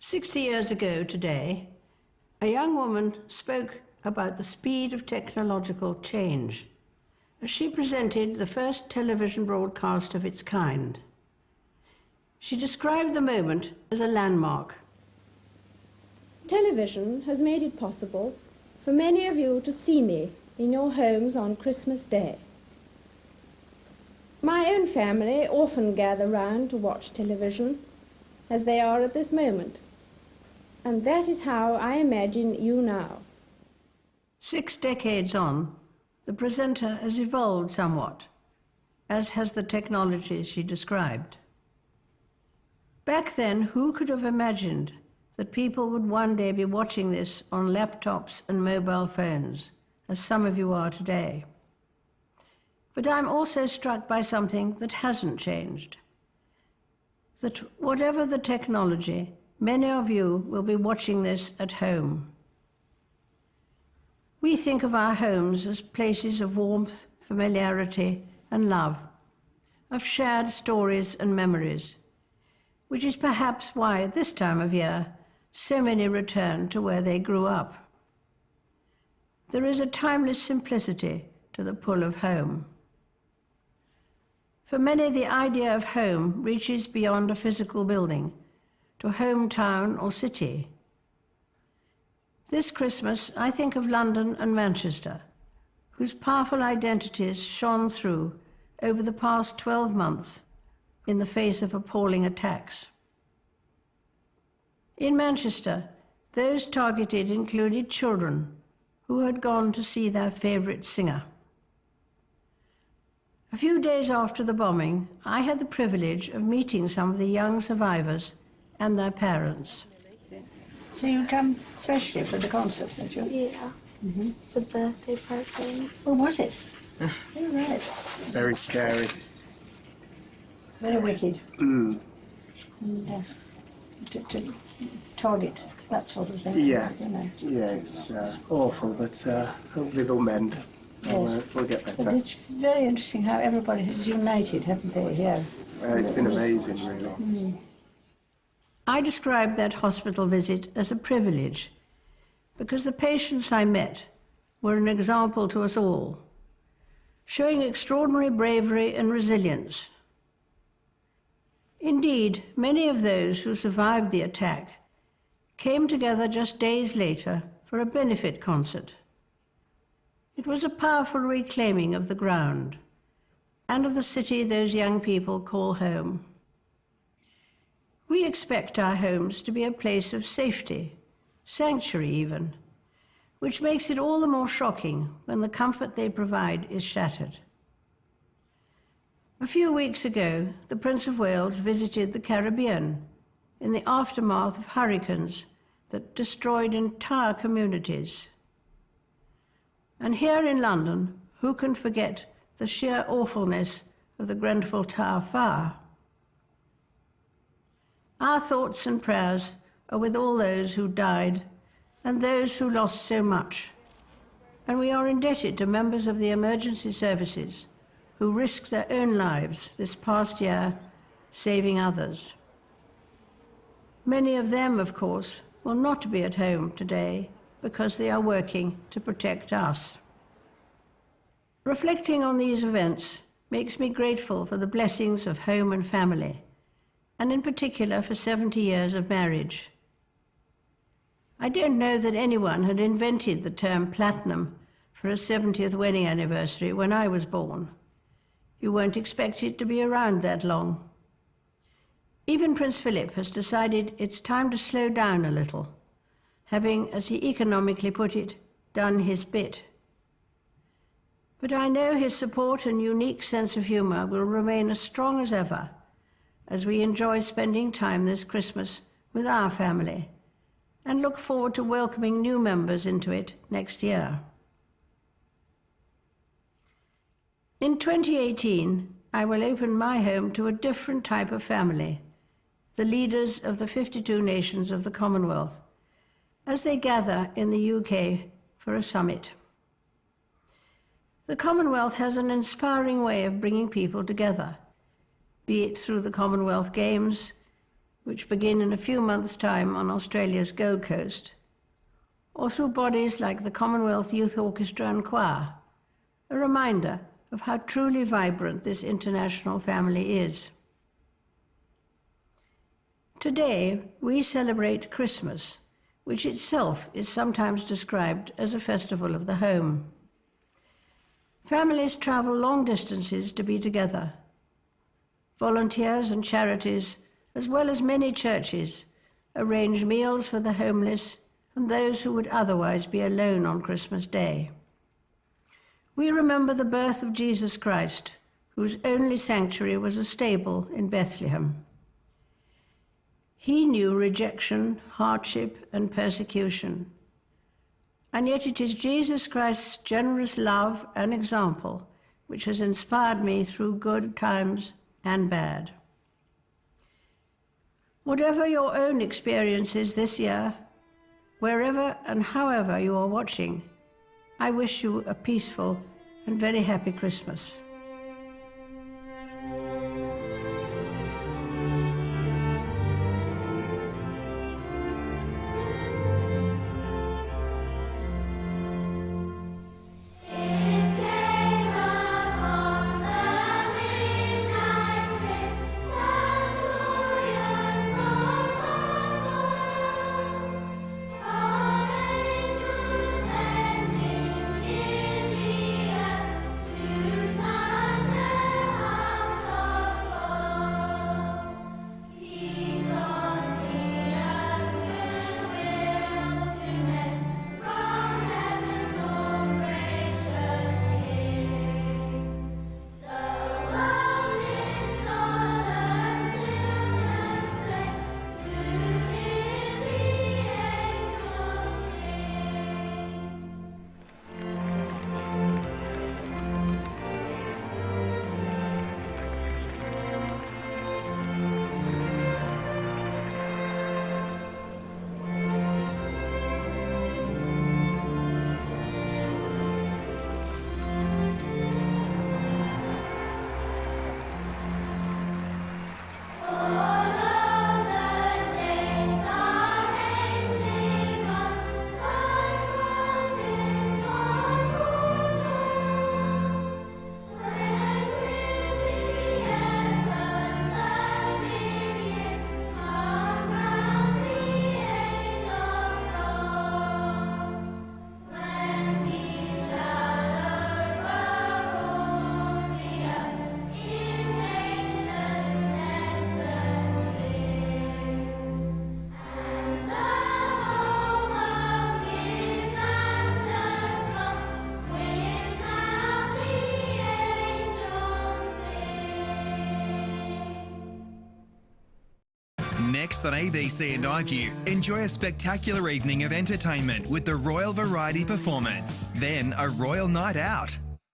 60 years ago today, a young woman spoke about the speed of technological change as she presented the first television broadcast of its kind. She described the moment as a landmark. Television has made it possible for many of you to see me in your homes on Christmas Day. My own family often gather round to watch television, as they are at this moment. And that is how I imagine you now. 6 decades on, the presenter has evolved somewhat, as has the technology she described. Back then, who could have imagined that people would one day be watching this on laptops and mobile phones, as some of you are today? But I'm also struck by something that hasn't changed. That whatever the technology, many of you will be watching this at home. We think of our homes as places of warmth, familiarity, and love, of shared stories and memories, which is perhaps why at this time of year, so many return to where they grew up. There is a timeless simplicity to the pull of home. For many, the idea of home reaches beyond a physical building, to hometown or city. This Christmas, I think of London and Manchester, whose powerful identities shone through over the past 12 months in the face of appalling attacks. In Manchester, those targeted included children who had gone to see their favourite singer. A few days after the bombing, I had the privilege of meeting some of the young survivors and their parents. So you come especially for the concert, did you? Yeah. Mm-hmm. The birthday present. What was it? Oh, right. Very scary. Very wicked. Mm. And, to target that sort of thing. Yeah. You know. Yeah, it's awful, but hopefully they'll mend. Yes. We'll get But better. it's very interesting how everybody has united, haven't they, here? It's been amazing, really. Mm. I described that hospital visit as a privilege because the patients I met were an example to us all, showing extraordinary bravery and resilience. Indeed, many of those who survived the attack came together just days later for a benefit concert. It was a powerful reclaiming of the ground and of the city those young people call home. We expect our homes to be a place of safety, sanctuary even, which makes it all the more shocking when the comfort they provide is shattered. A few weeks ago, the Prince of Wales visited the Caribbean in the aftermath of hurricanes that destroyed entire communities. And here in London, who can forget the sheer awfulness of the Grenfell Tower fire? Our thoughts and prayers are with all those who died and those who lost so much. And we are indebted to members of the emergency services who risked their own lives this past year, saving others. Many of them, of course, will not be at home today because they are working to protect us. Reflecting on these events makes me grateful for the blessings of home and family, and in particular for 70 years of marriage. I don't know that anyone had invented the term platinum for a 70th wedding anniversary when I was born. You won't expect it to be around that long. Even Prince Philip has decided it's time to slow down a little, having, as he economically put it, done his bit. But I know his support and unique sense of humour will remain as strong as ever as we enjoy spending time this Christmas with our family and look forward to welcoming new members into it next year. In 2018, I will open my home to a different type of family, the leaders of the 52 nations of the Commonwealth, as they gather in the UK for a summit. The Commonwealth has an inspiring way of bringing people together, be it through the Commonwealth Games, which begin in a few months' time on Australia's Gold Coast, or through bodies like the Commonwealth Youth Orchestra and Choir, a reminder of how truly vibrant this international family is. Today, we celebrate Christmas, which itself is sometimes described as a festival of the home. Families travel long distances to be together. Volunteers and charities, as well as many churches, arrange meals for the homeless and those who would otherwise be alone on Christmas Day. We remember the birth of Jesus Christ, whose only sanctuary was a stable in Bethlehem. He knew rejection, hardship, and persecution. And yet it is Jesus Christ's generous love and example which has inspired me through good times and bad. Whatever your own experience is this year, wherever and however you are watching, I wish you a peaceful and very happy Christmas. Next on ABC and iView, enjoy a spectacular evening of entertainment with the Royal Variety Performance. Then a Royal Night Out.